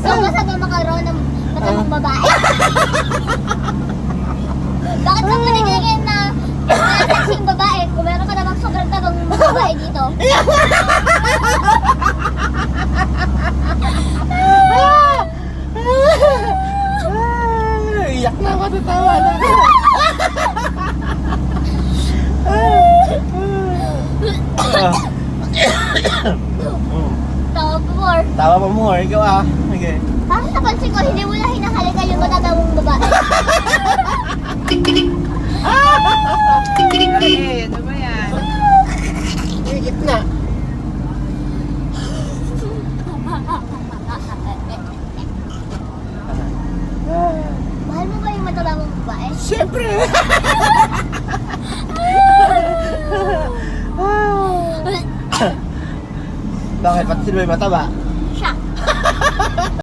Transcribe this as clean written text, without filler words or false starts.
Gusto mo sa magkaroon ng matamang babae? Bakit ka manigigin na sexing babae kung meron ka namang sobrang tabang babae dito? Iyak na ako, tatawa na ako. Tawa pa more. Tawa pa more, ikaw ah. Okay. Parang napansin ko, hindi mo na hinahalikan yung matatawang babae. Eh, ano ba yan? Higit na. Mahal mo ba yung matatawang babae? Siyempre. Bakit? Pati sila may mataba?